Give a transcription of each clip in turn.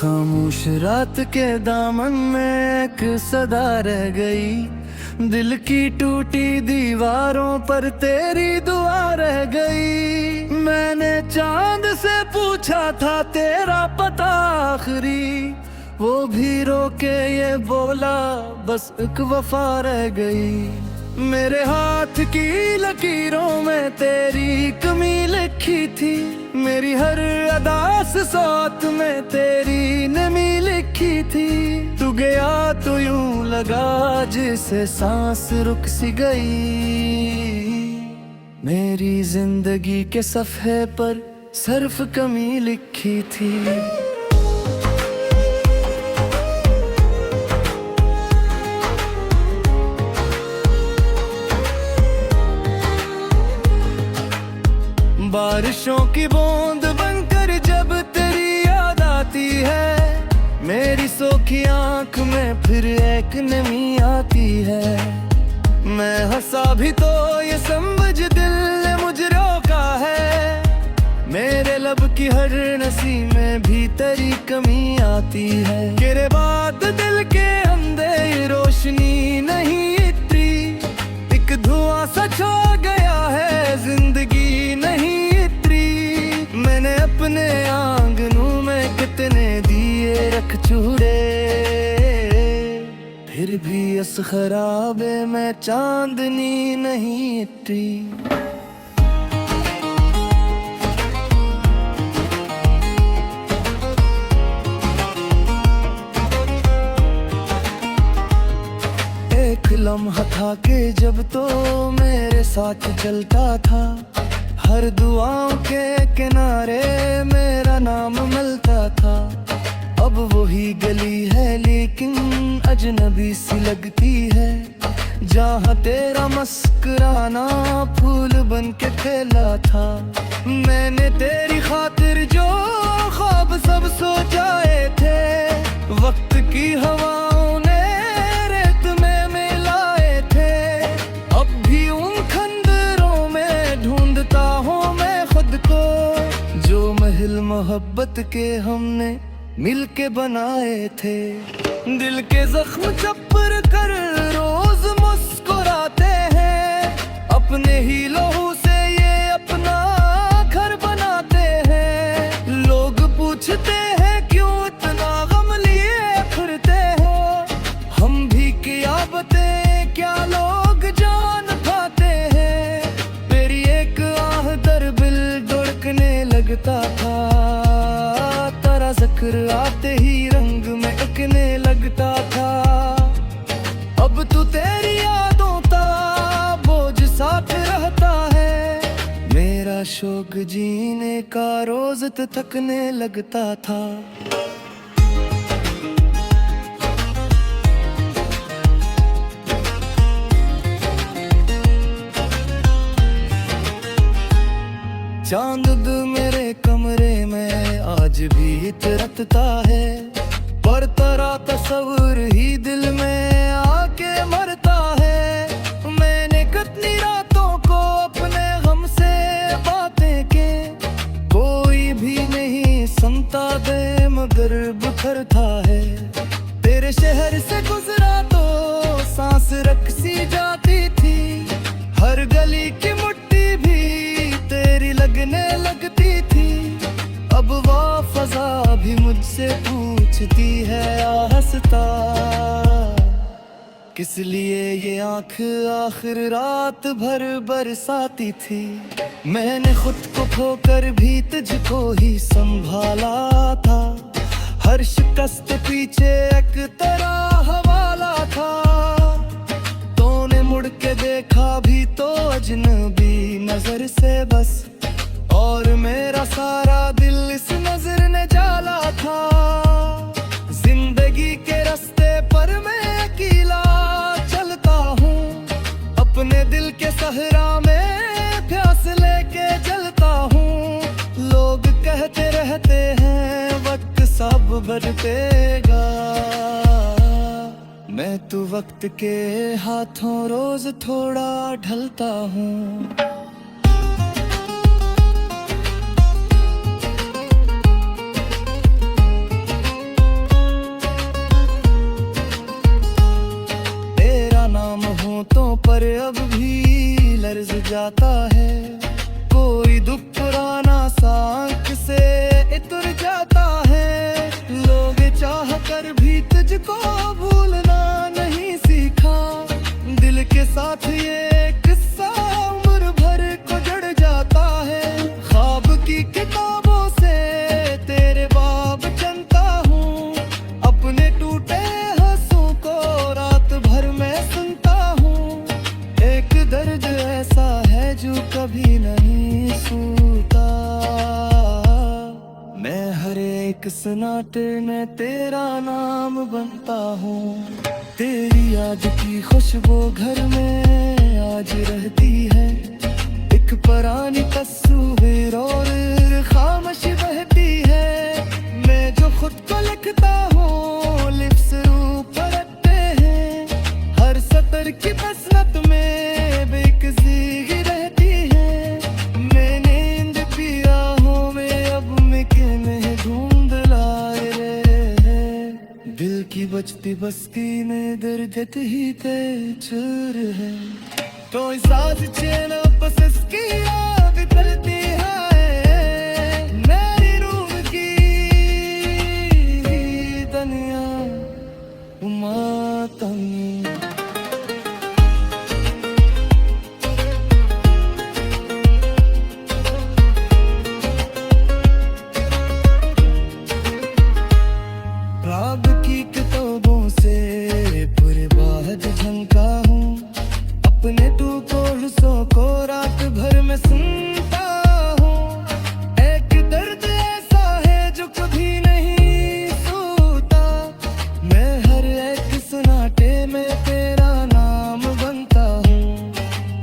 खामोश रात के दामन में एक सदा रह गई, दिल की टूटी दीवारों पर तेरी दुआ रह गई। मैंने चांद से पूछा था तेरा पता आखिरी, वो भी रोके ये बोला बस एक वफा रह गई। मेरे हाथ की लकीरों में तेरी कमी लिखी थी, मेरी हर अदा से सौत में तेरी नमी लिखी थी। तू गया तो यूं लगा जिसे सांस रुक सी गई, मेरी जिंदगी के सफ़े पर सिर्फ कमी लिखी थी। बारिशों की बूंद बनकर जब तेरी याद आती है, मेरी सोखी आंख में फिर एक नमी आती है। मैं हंसा भी तो ये समझ दिल ने मुझे रोका है, मेरे लब की हर नसी में भी तेरी कमी आती है। तेरे बाद दिल के अंदर रोशनी नहीं इतनी, एक धुआं सा छा गया है, जिंदगी नहीं इतनी। मैंने अपने आंगनों में कितने दिए रख छुड़े, फिर भी इस खराबे में चांदनी नहीं इतनी। एक लम्हा था कि जब तो मेरे साथ चलता था, हर दुआओं के किनारे मेरा नाम मिलता था। अब वही गली है लेकिन अजनबी सी लगती है, जहाँ तेरा मुस्कुराना फूल बन के खेला था। मैंने तेरी खातिर जो ख्वाब सब सोचाए थे, वक्त की हवाओं ने रेत में मिलाए थे। अब भी उन खंडरों में ढूंढता हूँ मैं खुद को, जो महल मोहब्बत के हमने मिल के बनाए थे। दिल के जख्म चप्पर कर रोज मुस्कुराते हैं, अपने ही लहू से ये अपना घर बनाते हैं। लोग पूछते हैं क्यों इतना गम लिए फिरते हो, हम भी क्या बतें क्या लोग जान पाते हैं। मेरी एक आह दर दिल धड़कने लगता था, जिक्र आते ही रंग में उकने लगता था। अब तू तेरी यादों का बोझ साथ रहता है, मेरा शौक जीने का रोज थकने लगता था। चांद मेरे कमरे में आज भी तरसता है, पर तेरा तस्वीर ही दिल में आके मरता है। मैंने कितनी रातों को अपने गम से बातें के, कोई भी नहीं सुनता दे मगर बिखरता है। तेरे शहर से गुजरा तो सांस रख सी जाती थी, हर गली की मुट्ठी भी तेरी लगने लगती थी। अब वो फजा भी मुझसे पूछती है आहिस्ता, किस लिए ये आंख आखिर रात भर बरसाती थी। मैंने खुद को खोकर भी तुझको ही संभाला था, हर शिकस्त पीछे एक तरह हवाला था। तूने मुड़ के देखा भी तो अजनबी नजर से बस, और मेरा सारा दिल इस नजर ने जाला था। जिंदगी के रास्ते पर मैं अकेला चलता हूँ, अपने दिल के सहरा में प्यास लेके जलता हूँ। लोग कहते रहते हैं वक्त सब बदलेगा, मैं तो वक्त के हाथों रोज थोड़ा ढलता हूँ। पर अब भी लर्ज जाता है। कोई दुख पुराना सा आँख से इतर जाता है। लोग चाह कर भी तुझको भूलना नहीं सीखा। दिल के साथ ये किस्सा उम्र भर को जड़ जाता है। ख्वाब की किताबों से तेरे बाब चलता हूँ। अपने टूटे हंसों को रात भर मैं सुनता हूँ। एक दर्द ऐसा है जो कभी नहीं सूता। मैं हर एक सन्नाटे में तेरा नाम बनता हूँ। तेरी याद की खुशबू घर में आज रहती है। एक पुरानी तस्वीर और खामोशी बहती है। मैं जो खुद को लिखता हूँ लिप्स ऊपर रखते हैं। हर सतर की बसरत में बेकसी ही रहती है। मैं नींद पिया हूँ मैं अब मैं में ढूंढ लाए रे। दिल की बचती बसकी में दर्द ही ते चूर है। तो इस साज चैन बस इसकी याद करती है। मेरी रूह की दुनिया मातम। राब की किताबों से पूरे बाहर झलका हूँ। अपने टूकों को रात भर में सुनता हूँ। एक दर्द ऐसा है जो कभी नहीं सूता। मैं हर एक सन्नाटे में तेरा नाम बनता हूँ।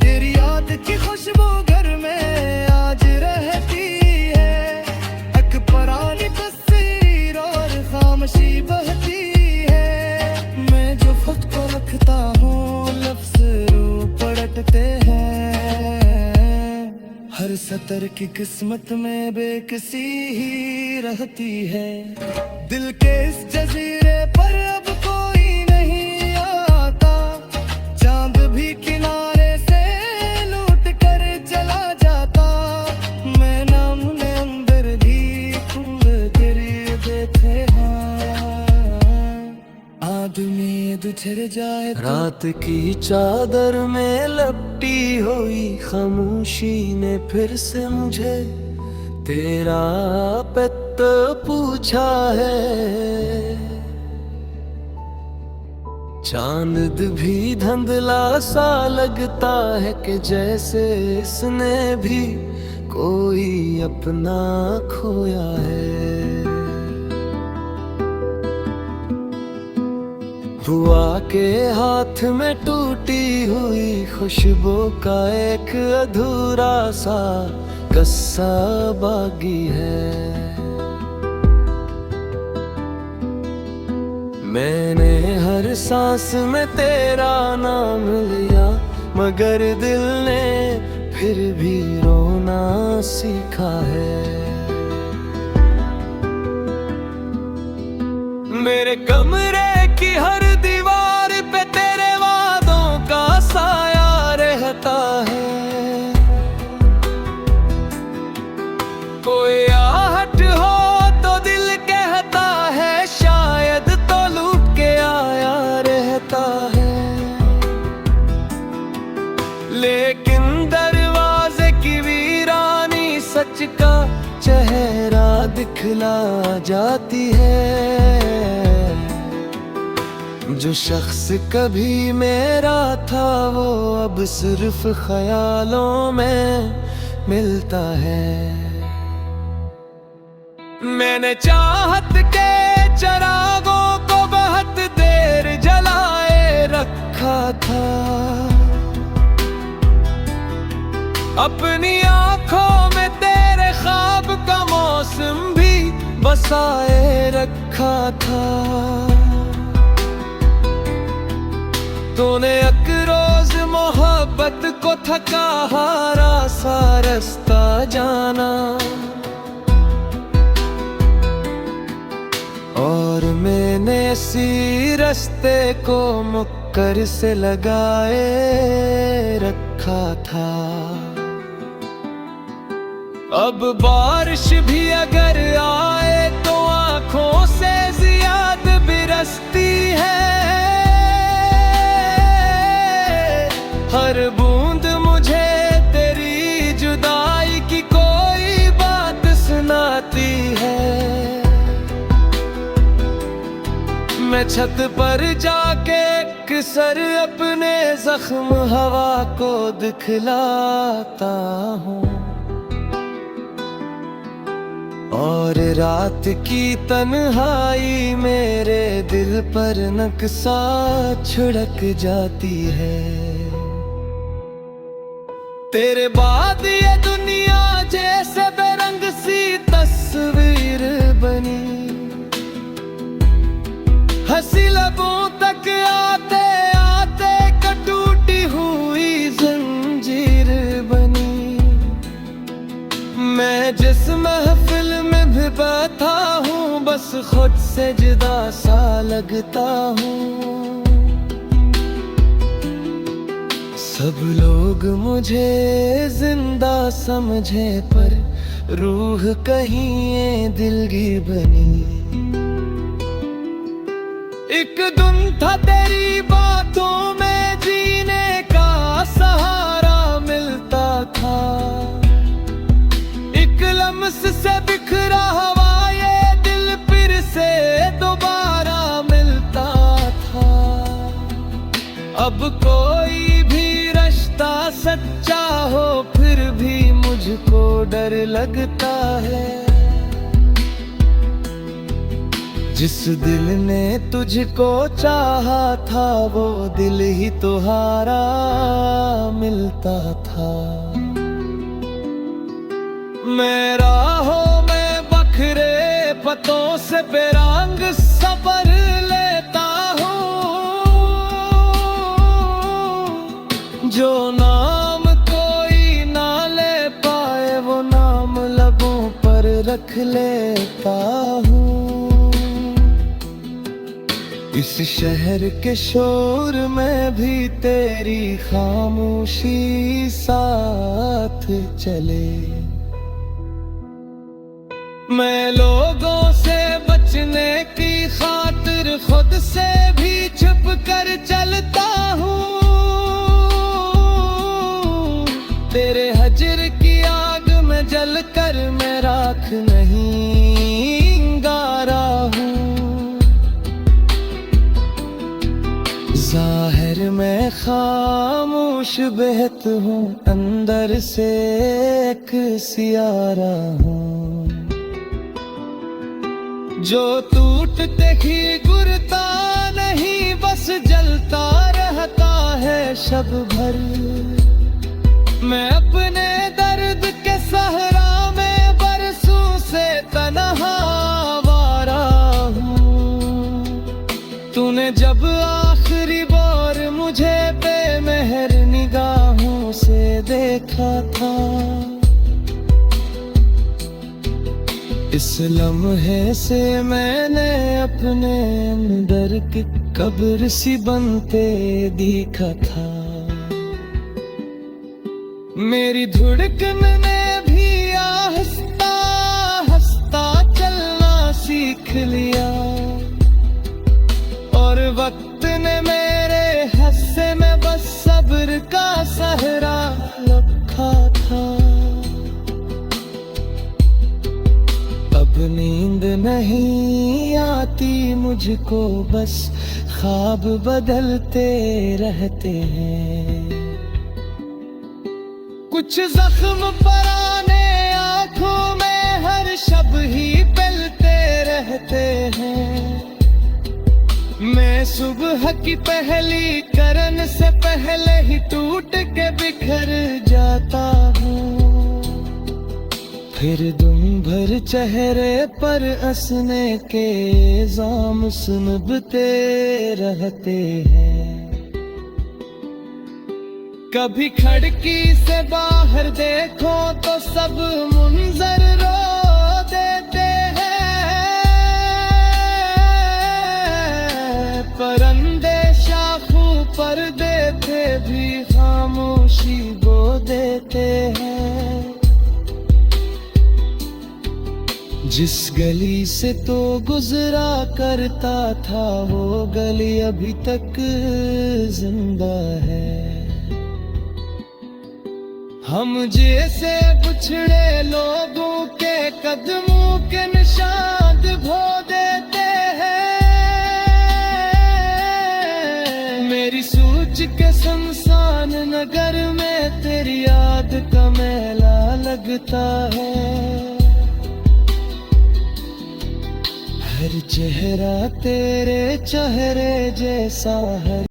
तेरी याद की खुशबू घर में आज रहती है। एक पुरानी तस्वीर और खामोशी बहती है। मैं जो खुद को रखता हूँ लफ्ज़ पलटते हैं। हर सतर की किस्मत में बेकसी ही रहती है। दिल के इस जजीरे पर अब कोई नहीं आता। चांद भी किनारे से लूट कर चला जाता। मैं नाम ने अंदर भी तुम तेरे बैठे आदमी दुछड़ जाए। रात की चादर में लपटी हुई खामोशी ने फिर से मुझे तेरा पेट पूछा है। चांद भी धुंधला सा लगता है कि जैसे इसने भी कोई अपना खोया है। हुआ के हाथ में टूटी हुई खुशबू का एक अधूरा सा कस्सा बागी है। मैंने हर सांस में तेरा नाम लिया मगर दिल ने फिर भी रोना सीखा है। मेरे कमरे की हर दीवार पे तेरे वादों का साया रहता है। कोई आहट हो तो दिल कहता है शायद तो लूट के आया रहता है। लेकिन दरवाजे की वीरानी सच का चेहरा दिखला जाती है। जो शख्स कभी मेरा था वो अब सिर्फ ख्यालों में मिलता है। मैंने चाहत के चिरागों को बहुत देर जलाए रखा था। अपनी आंखों में तेरे ख्वाब का मौसम भी बसाए रखा था। तूने एक रोज मोहब्बत को थका हारा सा रास्ता जाना और मैंने इसी रास्ते को कर से लगाए रखा था। अब बारिश भी अगर आए तो आंखों से ज्यादा बरसती है। हर बूंद मुझे तेरी जुदाई की कोई बात सुनाती है। मैं छत पर जाके अक्सर अपने जख्म हवा को दिखलाता हूँ, और रात की तन्हाई मेरे दिल पर नक्शा छिड़क जाती है। तेरे बाद ये दुनिया जैसे बेरंग सी तस्वीर बनी। हंसी लबों तक आते आते टूटी हुई जंजीर बनी। मैं जिस महफिल में भी बैठा हूँ बस खुद से जुदा सा लगता हूँ। सब लोग मुझे जिंदा समझे पर रूह कहीं ये दिलगी बनी। एक दिन था तेरी बातों में जीने का सहारा मिलता था। एक लम्स से बिखरा हुआ ये दिल फिर से दोबारा मिलता था। अब कोई भी रिश्ता सच्चा हो फिर भी मुझको डर लगता है। जिस दिल ने तुझको चाहा था वो दिल ही तुम्हारा मिलता था। मैं राहों में बखरे पतों से बेरंग सबर लेता हूँ। जो नाम कोई ना ले पाए वो नाम लबों पर रख लेता हूँ। इस शहर के शोर में भी तेरी खामोशी साथ चले। मैं लोगों से बचने की खातिर खुद से भी छुप कर चलता हूँ। तेरे हजर की आग में जल कर मैं राख नहीं गारा हूँ। जाहिर में खामोश बहत हूँ अंदर से एक सियारा हूँ। जो टूटते ही गिरता नहीं बस जलता रहता है शब भर। मैं अपने दर्द के सहरा में बरसों से तन्हा आवारा हूँ। तूने जब आखिरी बार मुझे बेमेहर निगाहों से देखा था, इस लम्हे से मैंने अपने अंदर की कब्र सी बनते देखा था। मेरी धड़कन ने भी आहिस्ता आहिस्ता चलना सीख लिया, और वक्त ने मेरे हिस्से में बस सब्र का सहरा रखा था। अब नींद नहीं आती मुझको, बस ख्वाब बदलते रहते हैं। कुछ जख्म पराने आंखों में हर शब ही पलते रहते हैं। मैं सुबह की पहली करन से पहले ही टूट के बिखर जाता हूँ। फिर दिन भर चेहरे पर हंसने के इल्जाम सुनते रहते हैं। कभी खिड़की से बाहर देखो तो सब मुंजर रो देते हैं। परिंदे शाखों भी खामोशी बो देते हैं। जिस गली से तो गुजरा करता था वो गली अभी तक जिंदा है। हम जैसे पिछड़े लोगों के कदमों के निशान धो देते हैं। मेरी सोच के शमशान नगर में तेरी याद का मेला लगता है। हर चेहरा तेरे चेहरे जैसा है।